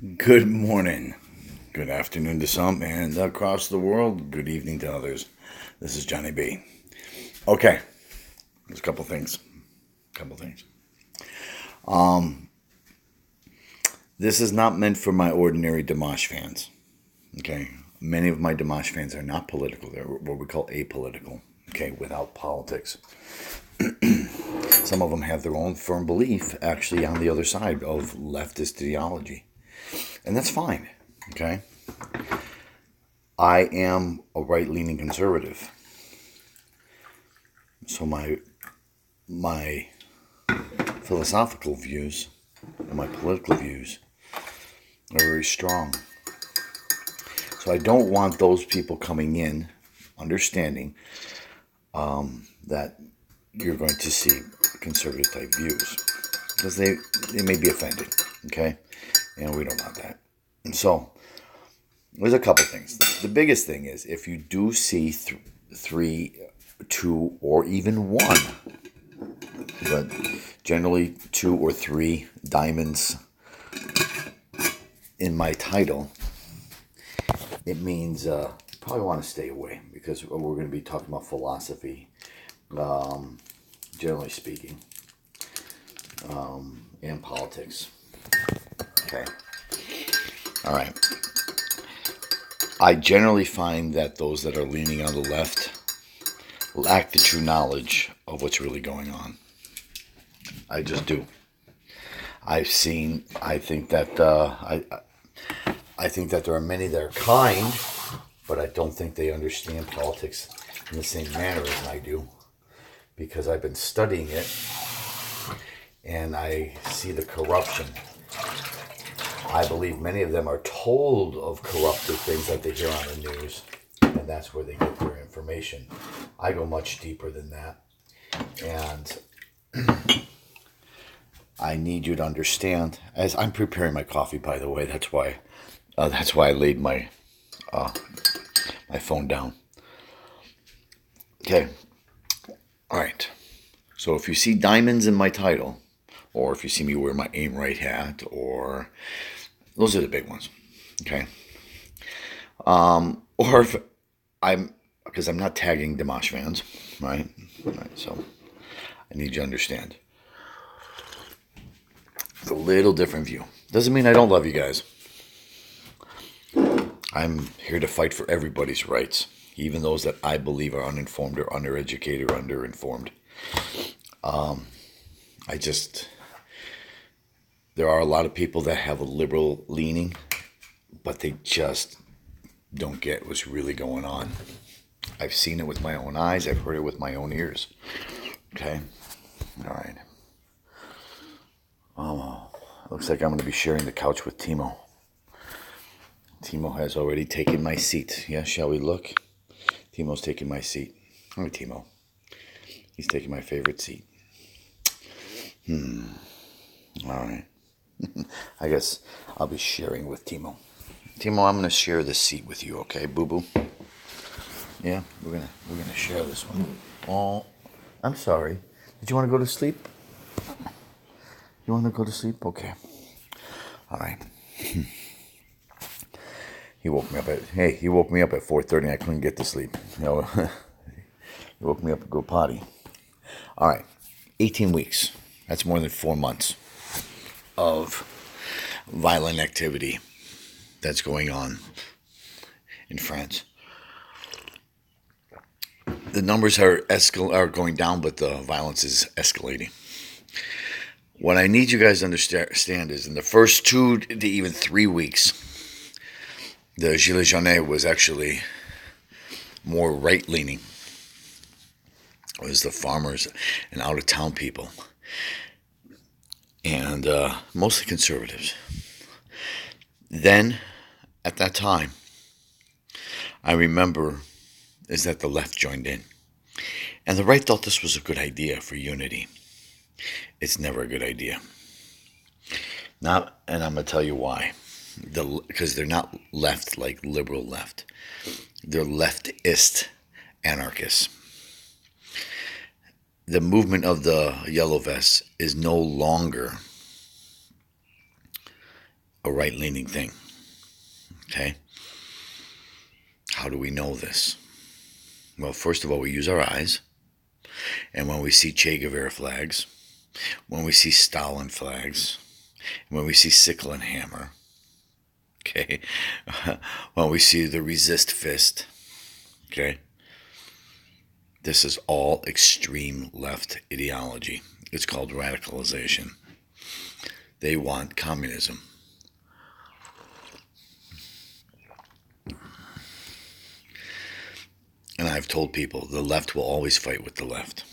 Good morning, good afternoon to some, and across the world, good evening to others. This is Johnny B. Okay, there's a couple things. This is not meant for my ordinary Dimash fans. Okay, many of my Dimash fans are not political. They're what we call apolitical. Okay, without politics. Some of them have their own firm belief, actually, on the other side of leftist ideology. And that's fine, okay? I am a right-leaning conservative. So my philosophical views and my political views are very strong. So I don't want those people coming in understanding that you're going to see conservative type views, because they may be offended, okay? And we don't want that. And so there's a couple things. The biggest thing is if you do see three, two, or even one, but generally 2 or 3 diamonds in my title, it means you probably want to stay away, because we're going to be talking about philosophy, generally speaking, and politics. Okay. All right. I generally find that those that are leaning on the left lack the true knowledge of what's really going on. I just do. I think that I think that there are many that are kind, but I don't think they understand politics in the same manner as I do, because I've been studying it and I see the corruption. I believe many of them are told of corrupted things that they hear on the news, and that's where they get their information. I go much deeper than that, and I need you to understand. As I'm preparing my coffee, by the way, that's why I laid my my phone down. Okay, all right. So if you see diamonds in my title, or if you see me wear my aim right hat, or those are the big ones, okay? Or if because I'm not tagging Dimash fans, right? So I need you to understand. It's a little different view. Doesn't mean I don't love you guys. I'm here to fight for everybody's rights, even those that I believe are uninformed or undereducated or underinformed. There are a lot of people that have a liberal leaning, but they just don't get what's really going on. I've seen it with my own eyes. I've heard it with my own ears. Okay? All right. Looks like I'm going to be sharing the couch with Timo. Timo has already taken my seat. Yeah, shall we look? Timo's taking my seat. Oh, Timo. He's taking my favorite seat. All right. I guess I'll be sharing with Timo. Timo, I'm going to share this seat with you, okay, boo-boo? Yeah, we're gonna share this one. Oh, I'm sorry. Did you want to go to sleep? You want to go to sleep? Okay. All right. He woke me up at 4:30 and I couldn't get to sleep. You know, he woke me up to go potty. All right. 18 weeks. That's more than 4 months of violent activity that's going on in France. The numbers are going down, but the violence is escalating. What I need you guys to understand is in the first 2 to even 3 weeks, the Gilets Jaunes was actually more right-leaning. It was the farmers and out-of-town people, and mostly conservatives. Then, at that time, I remember is that the left joined in. And the right thought this was a good idea for unity. It's never a good idea. And I'm going to tell you why. Because they're not left like liberal left. They're leftist anarchists. The movement of the yellow vests is no longer a right-leaning thing. Okay? How do we know this? Well, first of all, we use our eyes. And when we see Che Guevara flags, when we see Stalin flags, when we see sickle and hammer, okay, when we see the resist fist, okay, this is all extreme left ideology. It's called radicalization. They want communism. And I've told people the left will always fight with the left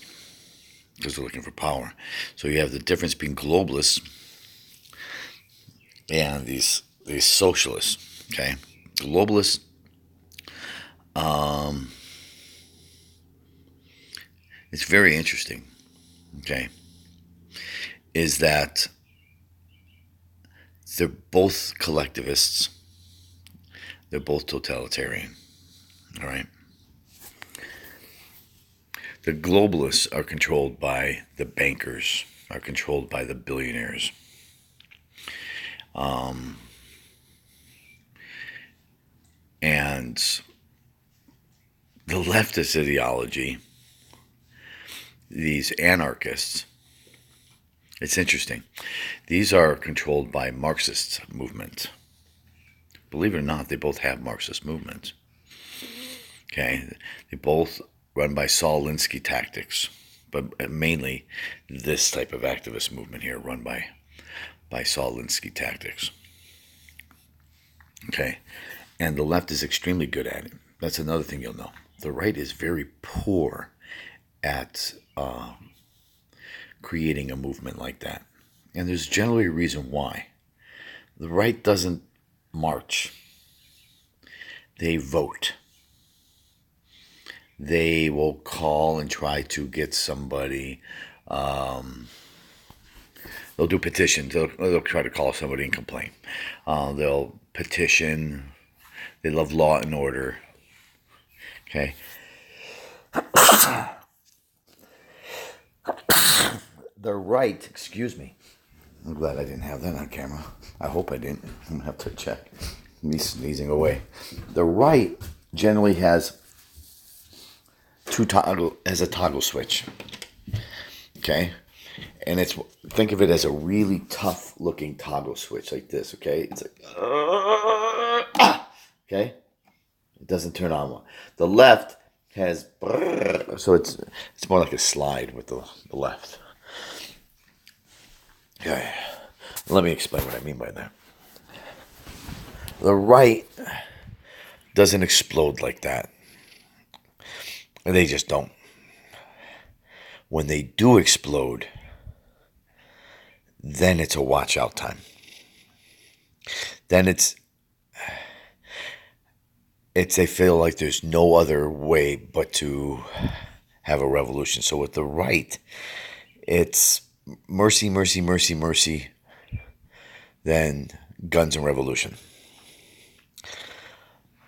because they're looking for power. So you have the difference between globalists and these socialists. Okay, globalists. It's very interesting. Okay, is that they're both collectivists. They're both totalitarian. All right. The globalists are controlled by the bankers, are controlled by the billionaires. And the leftist ideology, these anarchists, it's interesting. These are controlled by Marxist movement. Believe it or not, they both have Marxist movements. Okay, they both run by Saul Alinsky tactics, but mainly this type of activist movement here run by Saul Alinsky tactics. Okay, and the left is extremely good at it. That's another thing you'll know. The right is very poor at creating a movement like that. And there's generally a reason why. The right doesn't march. They vote. They will call and try to get somebody. They'll do petitions. They'll try to call somebody and complain. They'll petition. They love law and order. Okay. The right, excuse me. I'm glad I didn't have that on camera. I hope I didn't. I'm gonna have to check. Me sneezing away. The right generally has a toggle switch. Okay, and think of it as a really tough looking toggle switch like this. Okay, it's like okay, it doesn't turn on. The left has so it's more like a slide with the left. Okay, let me explain what I mean by that. The right doesn't explode like that. They just don't. When they do explode, then it's a watch out time. Then they feel like there's no other way but to have a revolution. So with the right, it's mercy, mercy, mercy, mercy, then guns and revolution.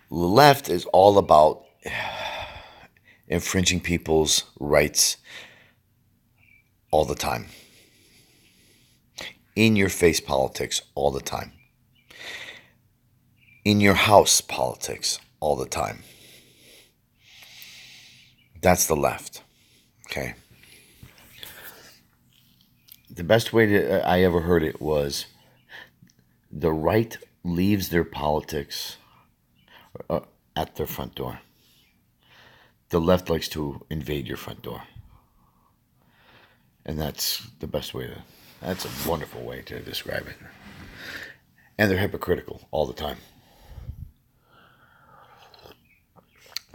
The left is all about infringing people's rights all the time. In your face politics all the time. In your house politics all the time. That's the left. Okay. The best way I ever heard it was the right leaves their politics at their front door. The left likes to invade your front door. And that's the best way that's a wonderful way to describe it. And they're hypocritical all the time.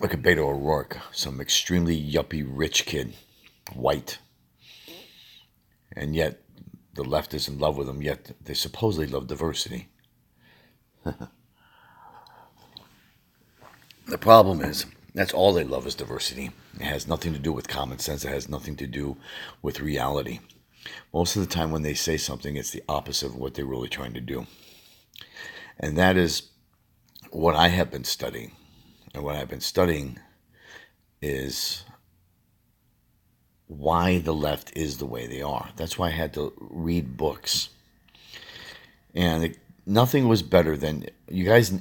Look at Beto O'Rourke, some extremely yuppie rich kid, white. And yet the left is in love with him, yet they supposedly love diversity. The problem is, that's all they love is diversity. It has nothing to do with common sense. It has nothing to do with reality. Most of the time when they say something, it's the opposite of what they're really trying to do. And that is what I have been studying. And what I've been studying is why the left is the way they are. That's why I had to read books. And nothing was better than, you guys,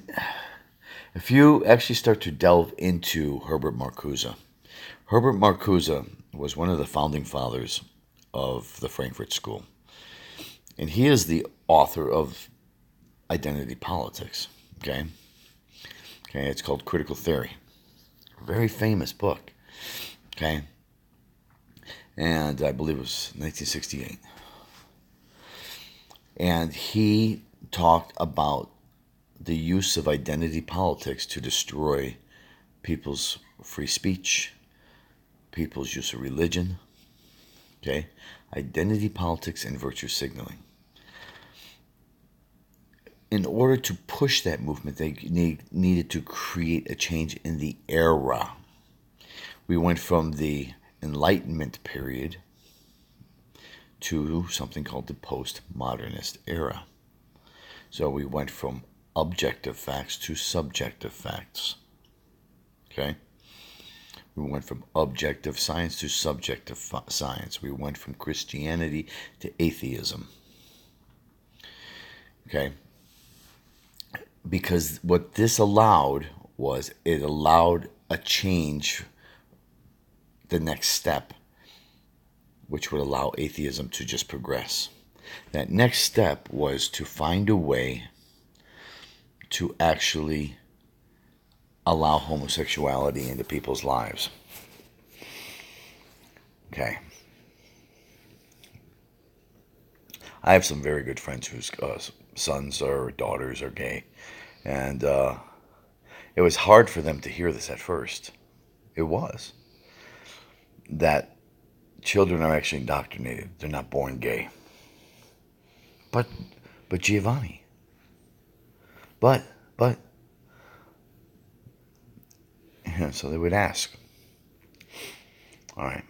if you actually start to delve into Herbert Marcuzza. Herbert Marcuzza was one of the founding fathers of the Frankfurt School. And he is the author of Identity Politics. Okay, it's called Critical Theory. Very famous book. Okay, and I believe it was 1968. And he talked about the use of identity politics to destroy people's free speech, people's use of religion. Okay, identity politics and virtue signaling. In order to push that movement, they needed to create a change in the era. We went from the Enlightenment period to something called the postmodernist era. So we went from objective facts to subjective facts. Okay? We went from objective science to subjective science. We went from Christianity to atheism. Okay? Because what this allowed was, it allowed a change, the next step, which would allow atheism to just progress. That next step was to find a way to actually allow homosexuality into people's lives. Okay. I have some very good friends whose sons or daughters are gay. And it was hard for them to hear this at first. It was. That children are actually indoctrinated. They're not born gay. But Giovanni. But. Yeah, so they would ask. All right.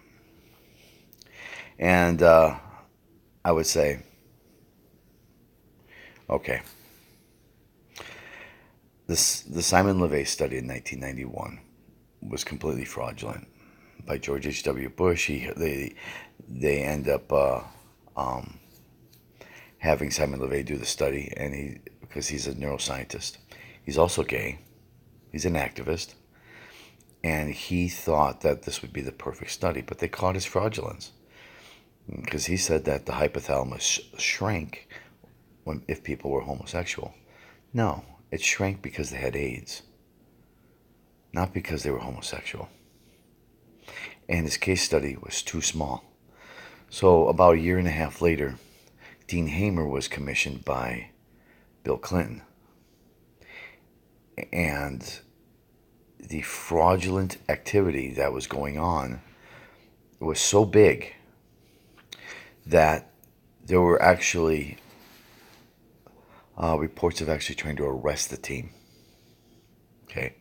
And I would say, okay. The Simon LeVay study in 1991 was completely fraudulent by George H.W. Bush. They end up having Simon LeVay do the study, and because he's a neuroscientist, he's also gay, he's an activist, and he thought that this would be the perfect study, but they caught his fraudulence because he said that the hypothalamus shrank if people were homosexual. No. It shrank because they had AIDS, not because they were homosexual. And his case study was too small. So about a year and a half later, Dean Hamer was commissioned by Bill Clinton. And the fraudulent activity that was going on was so big that there were actually reports of actually trying to arrest the team. Okay.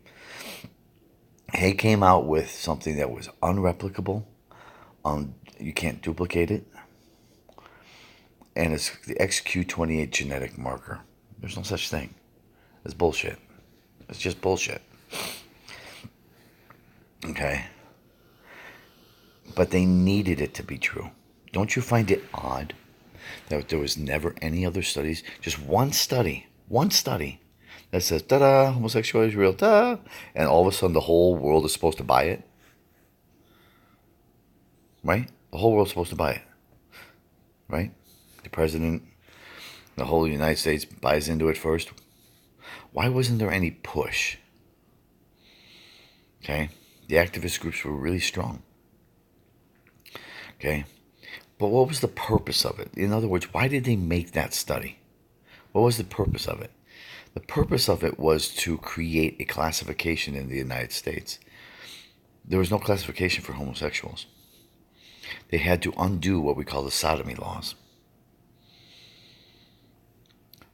He came out with something that was unreplicable. You can't duplicate it. And it's the XQ28 genetic marker. There's no such thing. It's bullshit. It's just bullshit. Okay. But they needed it to be true. Don't you find it odd that there was never any other studies? Just one study that says, ta-da, homosexuality is real, ta, and all of a sudden the whole world is supposed to buy it? Right? The whole world's supposed to buy it. Right? The president, the whole United States buys into it first. Why wasn't there any push? Okay? The activist groups were really strong. Okay? But what was the purpose of it? In other words, why did they make that study? What was the purpose of it? The purpose of it was to create a classification in the United States. There was no classification for homosexuals. They had to undo what we call the sodomy laws.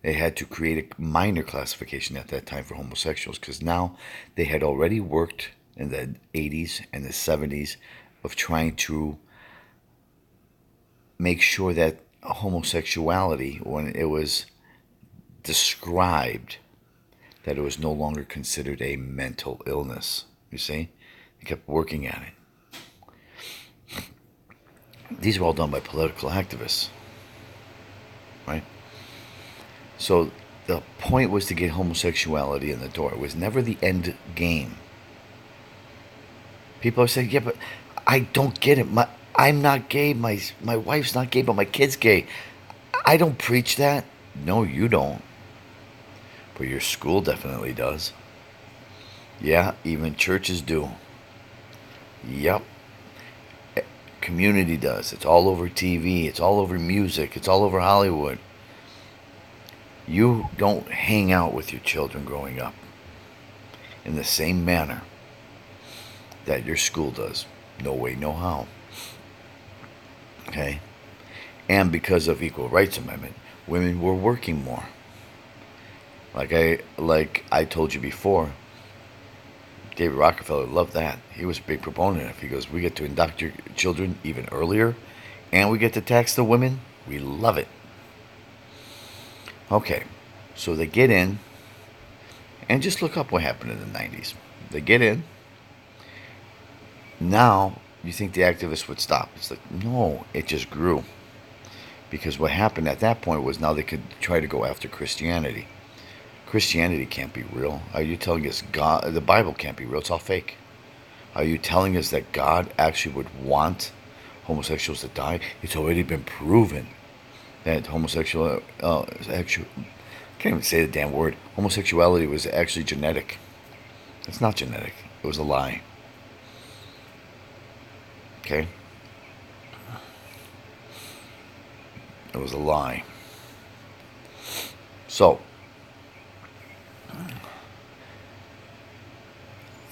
They had to create a minor classification at that time for homosexuals, because now they had already worked in the 80s and the 70s of trying to make sure that homosexuality, when it was described, that it was no longer considered a mental illness. You see? They kept working at it. These were all done by political activists. Right? So The point was to get homosexuality in the door. It was never the end game. People are saying, yeah, but I don't get it. I'm not gay. My wife's not gay, but my kid's gay. I don't preach that. No, you don't. But your school definitely does. Yeah, even churches do. Yep. Community does. It's all over TV. It's all over music. It's all over Hollywood. You don't hang out with your children growing up in the same manner that your school does. No way, no how. Okay? And because of Equal Rights Amendment, women were working more. Like I told you before, David Rockefeller loved that. He was a big proponent of it. He goes, we get to induct your children even earlier, and we get to tax the women. We love it. Okay, so they get in, and just look up what happened in the 90s. They get in. Now, you think the activists would stop. It's like, no, it just grew. Because what happened at that point was now they could try to go after Christianity. Christianity can't be real. Are you telling us God, the Bible can't be real? It's all fake. Are you telling us that God actually would want homosexuals to die? It's already been proven that homosexual, actually, I can't even say the damn word. Homosexuality was actually genetic. It's not genetic. It was a lie. Okay? It was a lie. So,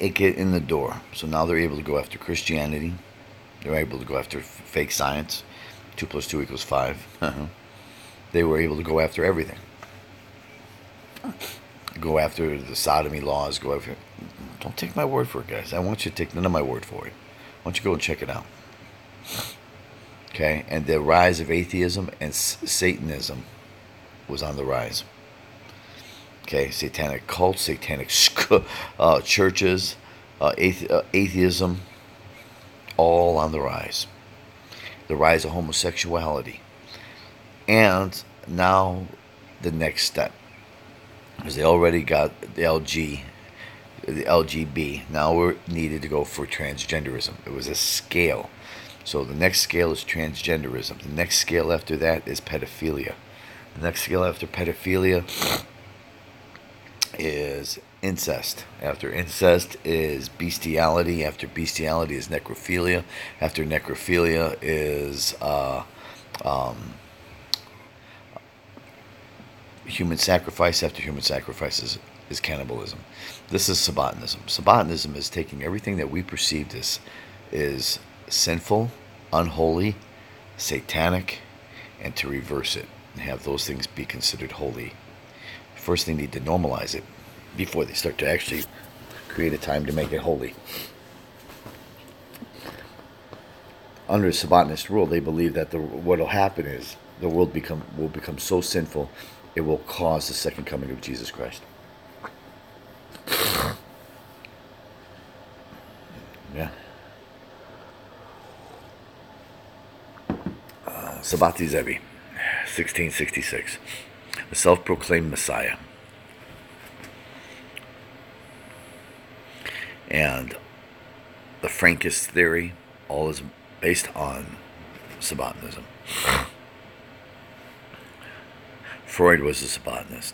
it get in the door. So now they're able to go after Christianity. They're able to go after fake science. 2 + 2 = 5. They were able to go after everything. Go after the sodomy laws. Go after. Don't take my word for it, guys. I want you to take none of my word for it. Why don't you go and check it out? Okay, and the rise of atheism and Satanism was on the rise. Okay, satanic cults, satanic churches, atheism, all on the rise. The rise of homosexuality. And now the next step, because they already got the LGB. Now we're needed to go for transgenderism. It was a scale. So the next scale is transgenderism. The next scale after that is pedophilia. The next scale after pedophilia is incest. After incest is bestiality. After bestiality is necrophilia. After necrophilia is human sacrifice. After human sacrifice is cannibalism. This is Sabotanism. Sabotanism is taking everything that we perceived as is sinful, unholy, satanic, and to reverse it and have those things be considered holy. First, they need to normalize it before they start to actually create a time to make it holy. Under Sabotanist rule, they believe that what will happen is the world will become so sinful, it will cause the second coming of Jesus Christ. Yeah. Sabati Zevi, 1666. The self-proclaimed Messiah. And the Frankist theory, all is based on Sabotanism. Freud was a Sabotanist.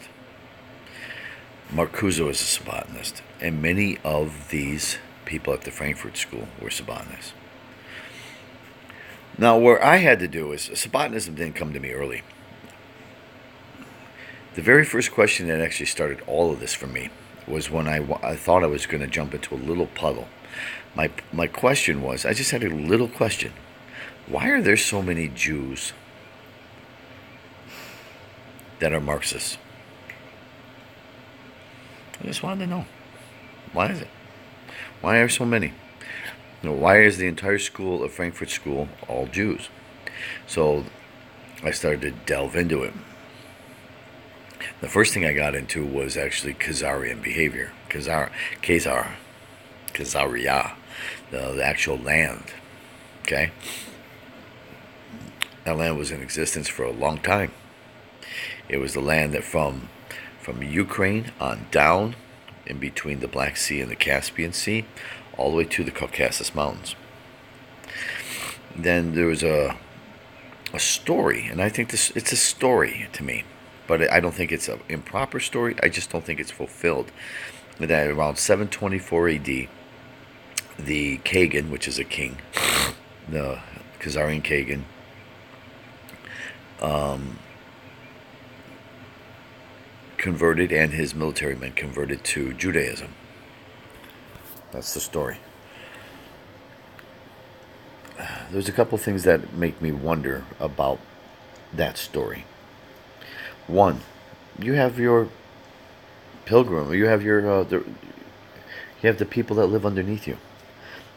Marcuzza was a Sabotanist. And many of these people at the Frankfurt School were Sabotanists. Now, what I had to do is, Sabotanism didn't come to me early. The very first question that actually started all of this for me was when I thought I was going to jump into a little puddle. My question was, I just had a little question. Why are there so many Jews that are Marxists? I just wanted to know. Why is it? Why are so many? Why is the entire school of Frankfurt School all Jews? So I started to delve into it. The first thing I got into was actually Khazarian behavior. Khazaria, the actual land. Okay? That land was in existence for a long time. It was the land that from from Ukraine on down, in between the Black Sea and the Caspian Sea, all the way to the Caucasus Mountains. Then there was a story, and I think it's a story to me, but I don't think it's an improper story. I just don't think it's fulfilled. That around 724 AD, the Kagan, which is a king, the Khazarian Kagan, converted, and his military men converted to Judaism. That's the story. There's a couple things that make me wonder about that story. One, you have your pilgrim, you have your you have the people that live underneath you,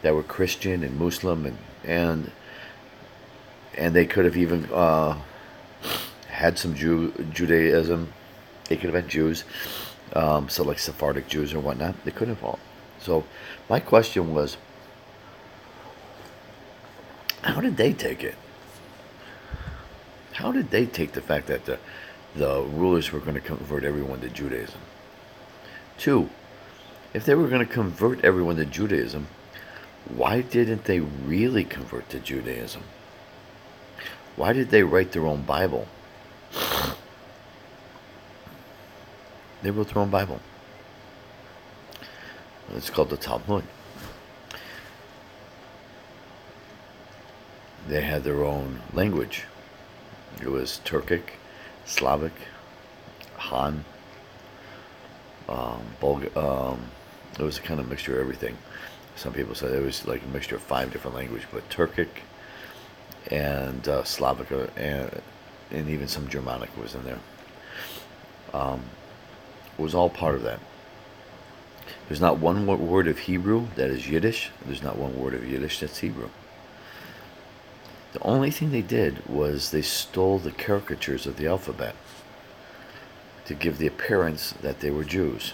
that were Christian and Muslim, and they could have even had some Judaism. They could have had Jews, so like Sephardic Jews or whatnot. They couldn't have all. So my question was, how did they take it? How did they take the fact that the rulers were going to convert everyone to Judaism? Two, if they were going to convert everyone to Judaism, why didn't they really convert to Judaism? Why did they write their own Bible? They wrote their own Bible. It's called the Talmud. They had their own language. It was Turkic, Slavic, Han, it was a kind of mixture of everything. Some people said it was like a mixture of 5 different languages, but Turkic and Slavic and even some Germanic was in there. It was all part of that. There's not one word of Hebrew that is Yiddish. There's not one word of Yiddish that's Hebrew. The only thing they did was they stole the caricatures of the alphabet to give the appearance that they were Jews.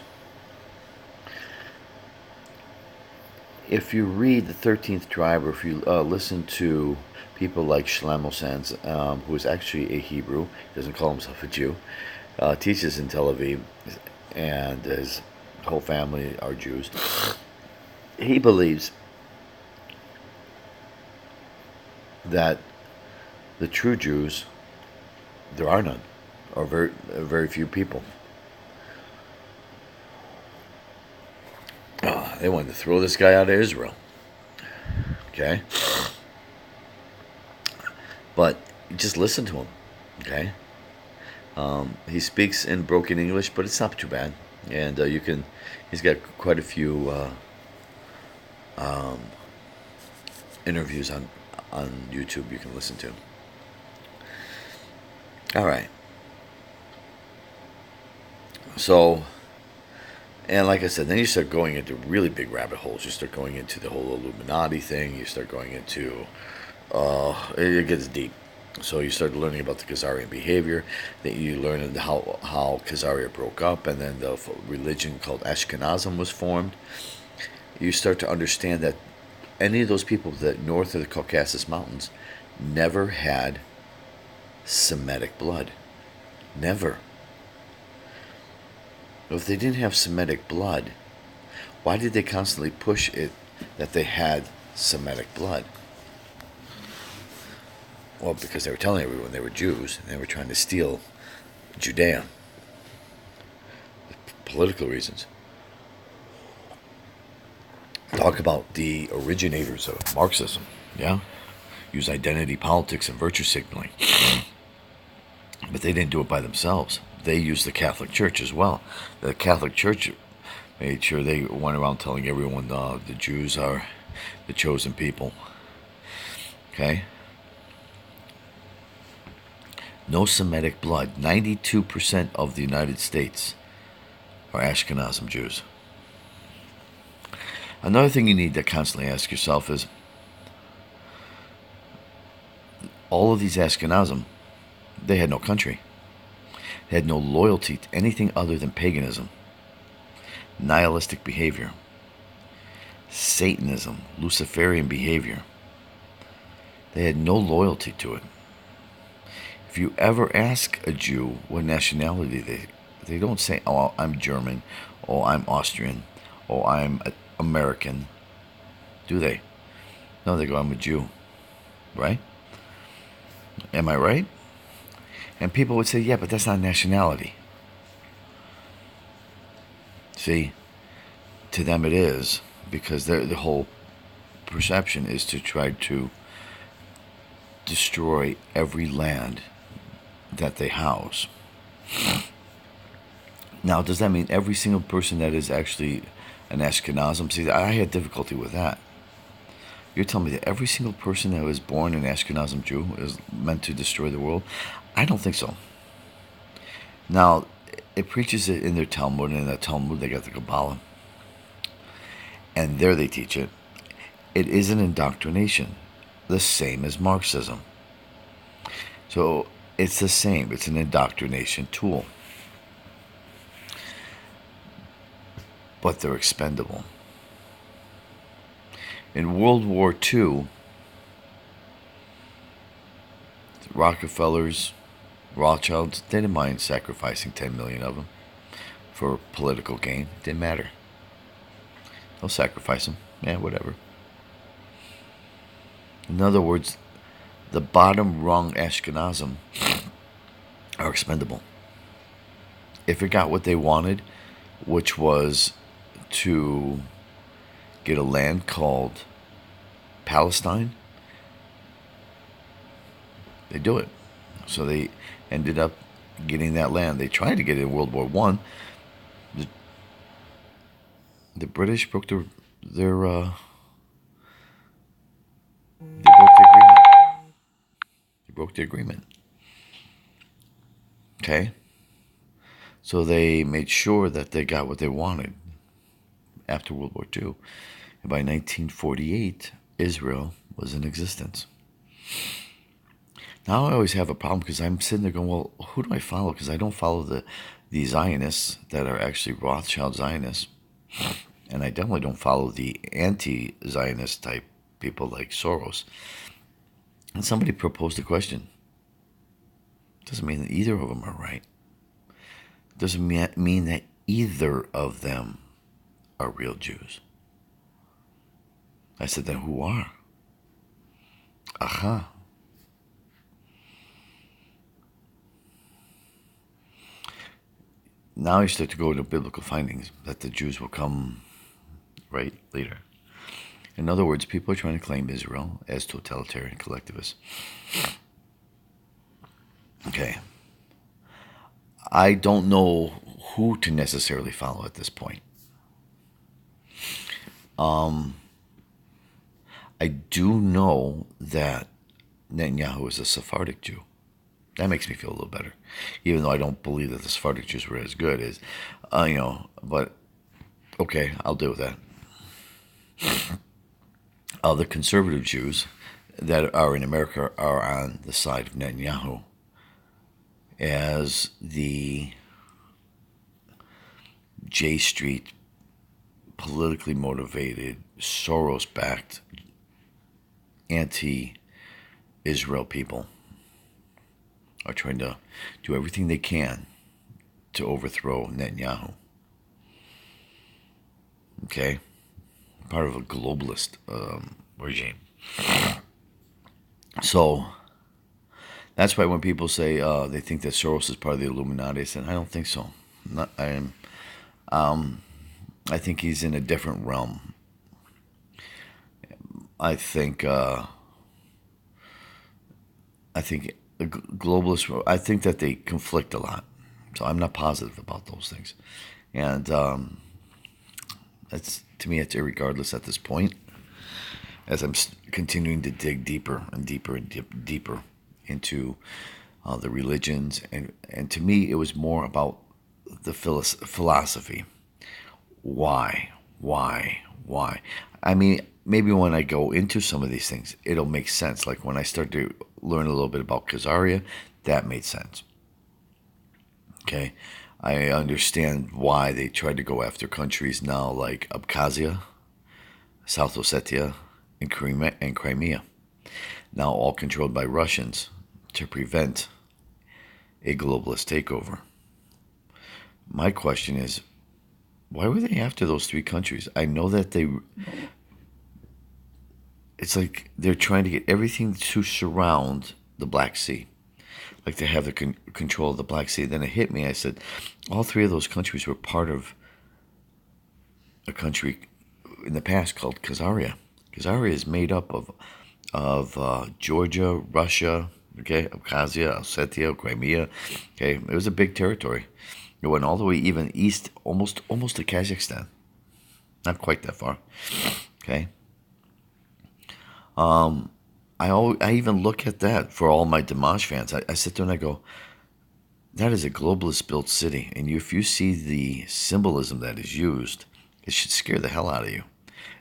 If you read the 13th Tribe, or if you listen to people like Shlomo Sanz, who is actually a Hebrew, doesn't call himself a Jew, teaches in Tel Aviv, and his whole family are Jews. He believes that the true Jews, there are none, or very few people. They wanted to throw this guy out of Israel. Okay? But just listen to him. Okay? He speaks in broken English, but it's not too bad. And he's got quite a few interviews on YouTube you can listen to. All right. So, and like I said, then you start going into really big rabbit holes. You start going into the whole Illuminati thing. You start going into, it gets deep. So you start learning about the Khazarian behavior. Then you learn how Khazaria broke up, and then the religion called Ashkenazim was formed. You start to understand that any of those people that north of the Caucasus Mountains never had Semitic blood. Never. If they didn't have Semitic blood, why did they constantly push it that they had Semitic blood? Well, because they were telling everyone they were Jews, and they were trying to steal Judea. Political reasons. Talk about the originators of Marxism, yeah? Use identity politics and virtue signaling. But they didn't do it by themselves. They used the Catholic Church as well. The Catholic Church made sure they went around telling everyone the Jews are the chosen people. Okay? No Semitic blood. 92% of the United States are Ashkenazim Jews. Another thing you need to constantly ask yourself is, all of these Ashkenazim, they had no country. They had no loyalty to anything other than paganism, nihilistic behavior, Satanism, Luciferian behavior. They had no loyalty to it. If you ever ask a Jew what nationality They don't say, oh, I'm German, oh, I'm Austrian, oh, I'm American, do they? No, they go, I'm a Jew, right? Am I right? And people would say, yeah, but that's not nationality. See, to them it is, because the whole perception is to try to destroy every land that they house. Now, does that mean every single person that is actually an Ashkenazim? See, I had difficulty with that. You're telling me that every single person that was born an Ashkenazim Jew is meant to destroy the world? I don't think so. Now, it preaches it in their Talmud, and in that Talmud they got the Kabbalah. And there they teach it. It is an indoctrination, the same as Marxism. So it's the same. It's an indoctrination tool. But they're expendable. In World War II, Rockefellers, Rothschilds, they didn't mind sacrificing 10 million of them for political gain. Didn't matter. They'll sacrifice them. Yeah, whatever. In other words, the bottom rung Ashkenazim are expendable. If it got what they wanted, which was to get a land called Palestine, they do it. So they ended up getting that land. They tried to get it in World War I. The British broke their they broke the agreement. They broke the agreement. Okay? So they made sure that they got what they wanted after World War II. And by 1948, Israel was in existence. Now I always have a problem because I'm sitting there going, well, who do I follow? Because I don't follow the Zionists that are actually Rothschild Zionists. And I definitely don't follow the anti-Zionist type people like Soros. And somebody proposed a question. Doesn't mean that either of them are right. Doesn't mean that either of them are real Jews. I said, then who are? Aha. Now you start to go into biblical findings that the Jews will come right later. In other words, people are trying to claim Israel as totalitarian collectivists. Okay. I don't know who to necessarily follow at this point. I do know that Netanyahu is a Sephardic Jew. That makes me feel a little better, even though I don't believe that the Sephardic Jews were as good as, but okay, I'll deal with that. The conservative Jews that are in America are on the side of Netanyahu as the J Street, politically motivated, Soros-backed, anti-Israel people are trying to do everything they can to overthrow Netanyahu. Okay? Part of a globalist regime. So, that's why when people say they think that Soros is part of the Illuminati, I said, I don't think so. I think he's in a different realm. I think globalists, I think that they conflict a lot. So I'm not positive about those things. And that's, to me, it's irregardless at this point, as I'm continuing to dig deeper and deeper and deeper into the religions. And to me, it was more about the philosophy. Why? I mean, maybe when I go into some of these things, it'll make sense. Like when I start to learn a little bit about Khazaria, that made sense. Okay? I understand why they tried to go after countries now like Abkhazia, South Ossetia, and Crimea, now all controlled by Russians to prevent a globalist takeover. My question is, why were they after those three countries? I know that it's like they're trying to get everything to surround the Black Sea. Like to have the control of the Black Sea. Then it hit me. I said, all three of those countries were part of a country in the past called Khazaria. Khazaria is made up of Georgia, Russia, okay, Abkhazia, Ossetia, Crimea. Okay, it was a big territory. It went all the way even east, almost to Kazakhstan. Not quite that far. Okay. I even look at that for all my Dimash fans. I sit there and I go, that is a globalist built city. And if you see the symbolism that is used, it should scare the hell out of you.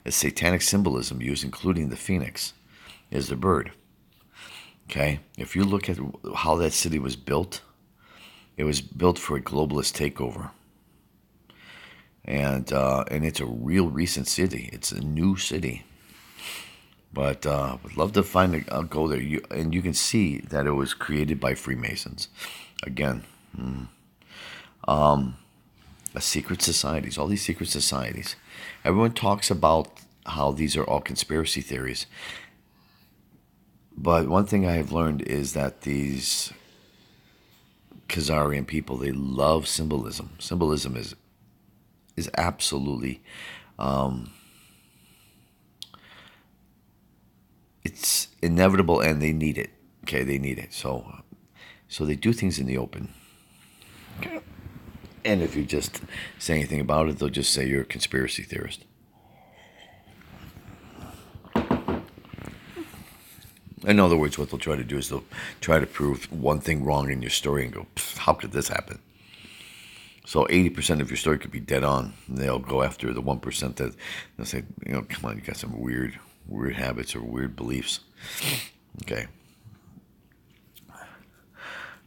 It's satanic symbolism used, including the phoenix, is the bird. Okay? If you look at how that city was built, it was built for a globalist takeover. And it's a real recent city. It's a new city. But would love to go there. And you can see that it was created by Freemasons. Again, secret societies, all these secret societies. Everyone talks about how these are all conspiracy theories. But one thing I have learned is that these Khazarian people, they love symbolism. Symbolism is absolutely... it's inevitable, and they need it. Okay, they need it. So they do things in the open. Okay. And if you just say anything about it, they'll just say you're a conspiracy theorist. In other words, what they'll try to do is they'll try to prove one thing wrong in your story and go, how could this happen? So 80% of your story could be dead on. And they'll go after the 1% that they'll say, come on, you got some weird habits or weird beliefs. Okay.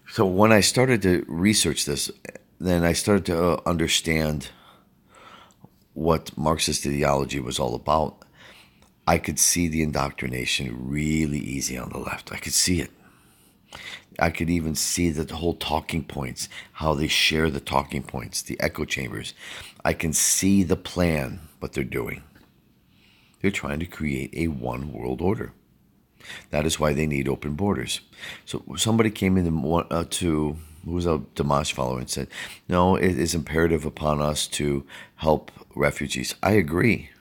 So when I started to research this, then I started to understand what Marxist ideology was all about. I could see the indoctrination really easy on the left. I could see it. I could even see the whole talking points, how they share the talking points, the echo chambers. I can see the plan, what they're doing. They're trying to create a one world order. That is why they need open borders. So somebody came in who was a Dimash follower and said, no, it is imperative upon us to help refugees. I agree.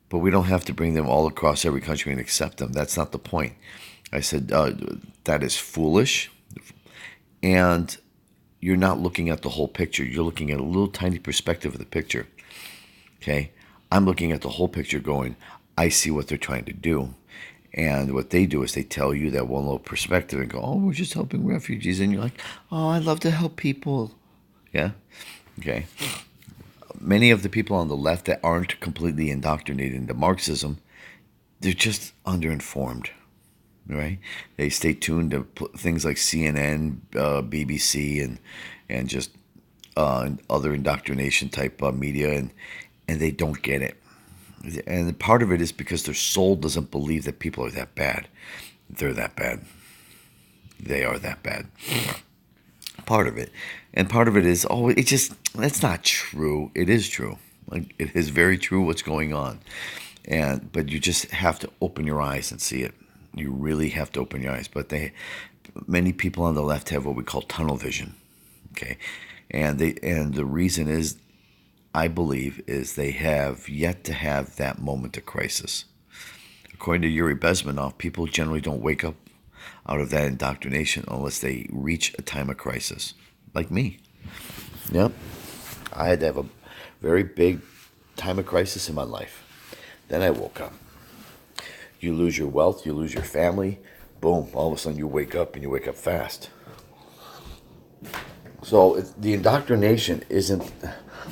But we don't have to bring them all across every country and accept them. That's not the point. I said, that is foolish. And you're not looking at the whole picture. You're looking at a little tiny perspective of the picture. Okay? I'm looking at the whole picture going, I see what they're trying to do. And what they do is they tell you that one little perspective and go, oh, we're just helping refugees. And you're like, oh, I love to help people. Yeah? Okay. Many of the people on the left that aren't completely indoctrinated into Marxism, they're just underinformed. Right? They stay tuned to things like CNN, BBC, and just other indoctrination type media, and they don't get it. And part of it is because their soul doesn't believe that people are that bad. They're that bad. They are that bad. Part of it. And part of it is, that's not true. It is true. Like, it is very true what's going on. But you just have to open your eyes and see it. You really have to open your eyes. But many people on the left have what we call tunnel vision. Okay? And the reason is, I believe, is they have yet to have that moment of crisis. According to Yuri Bezmenov, people generally don't wake up out of that indoctrination unless they reach a time of crisis. Like me. Yep. I had to have a very big time of crisis in my life. Then I woke up. You lose your wealth, you lose your family, boom, all of a sudden you wake up, and you wake up fast. So the indoctrination isn't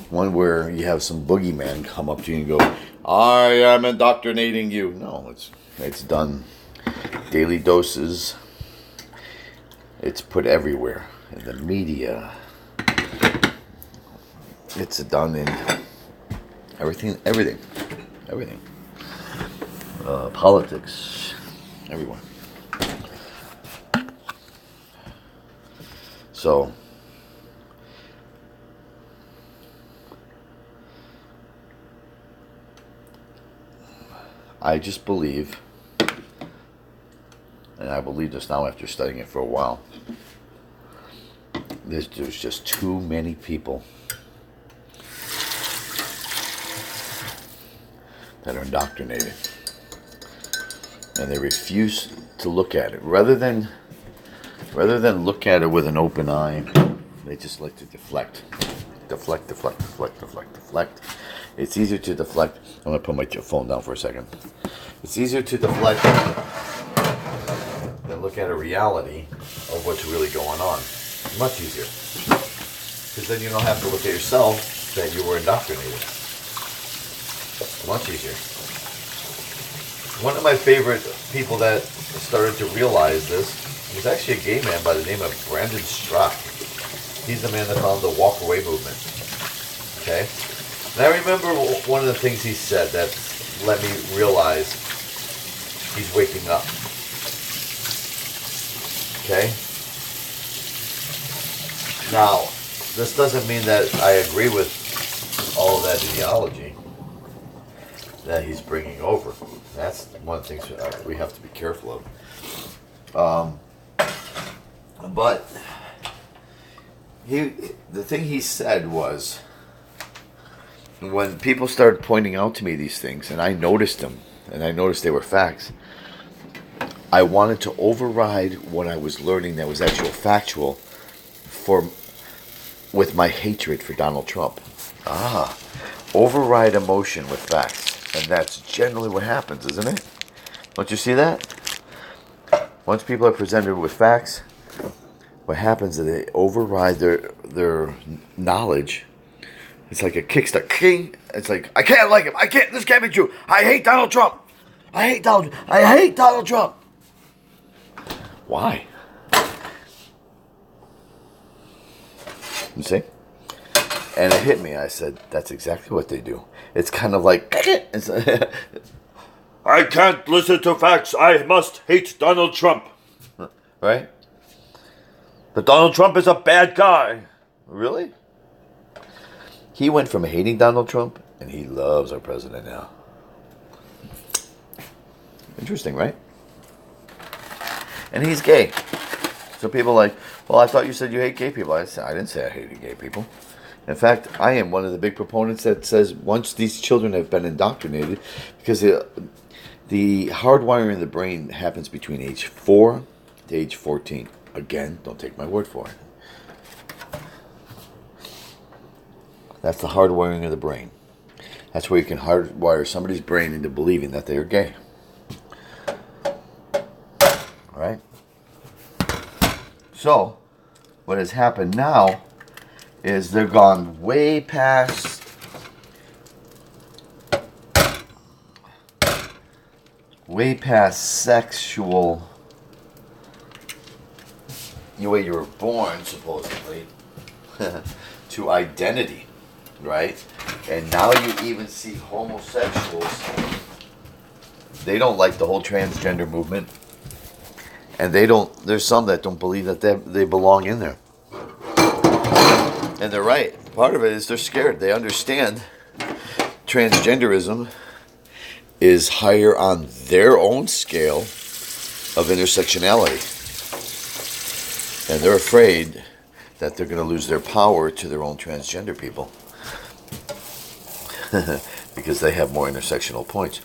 one where you have some boogeyman come up to you and go, I am indoctrinating you. No, it's done. Daily doses. It's put everywhere. In the media. It's done in everything. Politics. Everywhere. So, I just believe, and I believe this now after studying it for a while, there's just too many people that are indoctrinated. And they refuse to look at it. Rather than look at it with an open eye, they just like to deflect. Deflect, deflect, deflect, deflect, deflect. It's easier to deflect. I'm going to put my phone down for a second. It's easier to deflect than look at a reality of what's really going on. Much easier. Because then you don't have to look at yourself that you were indoctrinated. Much easier. One of my favorite people that started to realize this was actually a gay man by the name of Brandon Strock. He's the man that found the walk-away movement. Okay? And I remember one of the things he said that let me realize he's waking up. Okay? Now, this doesn't mean that I agree with all of that ideology that he's bringing over. That's one of the things we have to be careful of. But the thing he said was, when people started pointing out to me these things, and I noticed them, and I noticed they were facts, I wanted to override what I was learning that was actual factual with my hatred for Donald Trump. Override emotion with facts. And that's generally what happens, isn't it? Don't you see that? Once people are presented with facts, what happens is they override their knowledge. It's like a kickstart. King. It's like, I can't like him. This can't be true. I hate Donald Trump. I hate Donald Trump. Why? You see? And it hit me. I said, that's exactly what they do. It's kind of like, I can't listen to facts. I must hate Donald Trump. Right? But Donald Trump is a bad guy. Really? He went from hating Donald Trump, and he loves our president now. Interesting, right? And he's gay. So people are like, well, I thought you said you hate gay people. I didn't say I hated gay people. In fact, I am one of the big proponents that says once these children have been indoctrinated, because the hardwiring of the brain happens between age 4 to age 14. Again, don't take my word for it. That's the hardwiring of the brain. That's where you can hardwire somebody's brain into believing that they are gay. All right? So, what has happened now is they've gone way past sexual, the way you were born, supposedly, to identity, right? And now you even see homosexuals, they don't like the whole transgender movement, and there's some that don't believe that they belong in there. And they're right. Part of it is they're scared. They understand transgenderism is higher on their own scale of intersectionality. And they're afraid that they're going to lose their power to their own transgender people. Because they have more intersectional points.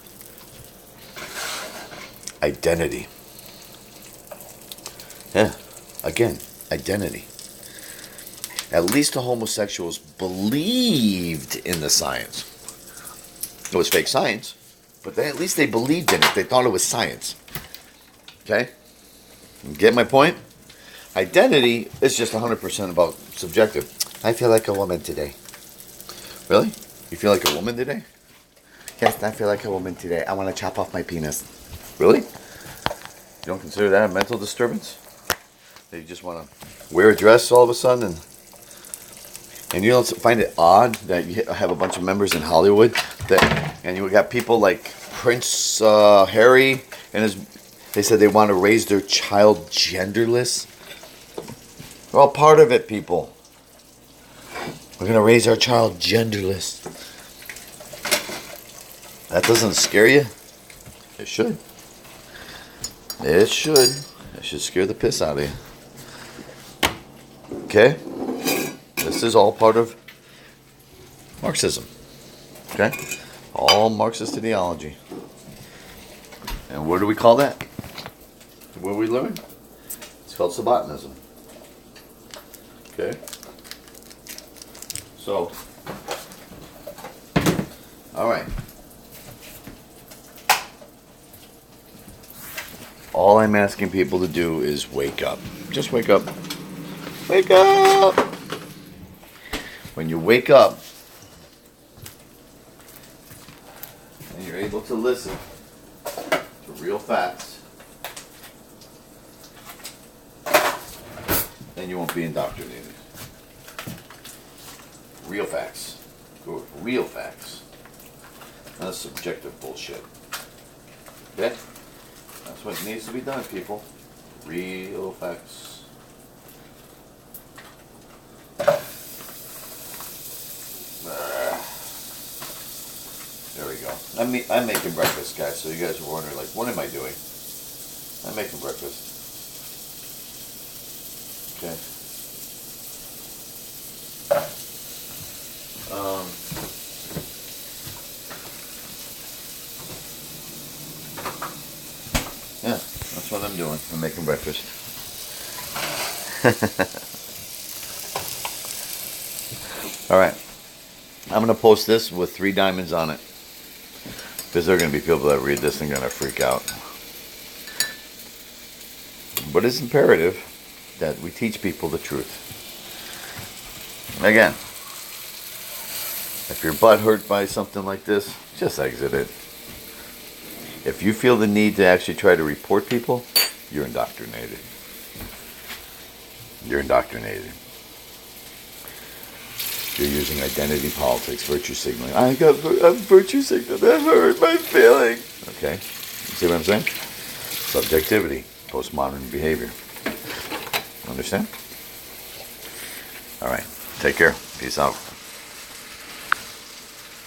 Identity. Yeah. Again, identity. At least the homosexuals believed in the science. It was fake science, but at least they believed in it. They thought it was science. Okay? Get my point? Identity is just 100% about subjective. I feel like a woman today. Really? You feel like a woman today? Yes, I feel like a woman today. I want to chop off my penis. Really? You don't consider that a mental disturbance? That you just want to wear a dress all of a sudden and you don't find it odd that you have a bunch of members in Hollywood and you got people like Prince Harry and they said they want to raise their child genderless. We're all part of it, people. We're going to raise our child genderless. That doesn't scare you? It should. It should. It should scare the piss out of you. Okay? This is all part of Marxism. Okay? All Marxist ideology. And what do we call that? What do we learn? It's called Sabotanism. Okay? So, alright. All I'm asking people to do is wake up. Just wake up. Wake up! When you wake up, and you're able to listen to real facts, then you won't be indoctrinated. Real facts. Good. Real facts. Not subjective bullshit. Okay? That's what needs to be done, people. Real facts. There we go. I'm making breakfast, guys, so you guys are wondering, like, what am I doing? I'm making breakfast. Okay. Yeah, that's what I'm doing. I'm making breakfast. Alright. I'm going to post this with 3 diamonds on it. Because there are going to be people that read this and going to freak out. But it's imperative that we teach people the truth. Again, if your butt hurt by something like this, just exit it. If you feel the need to actually try to report people, you're indoctrinated. You're indoctrinated. You're using identity politics, virtue signaling. I'm virtue signaling. That hurt my feelings. Okay. See what I'm saying? Subjectivity. Postmodern behavior. Understand? All right. Take care. Peace out.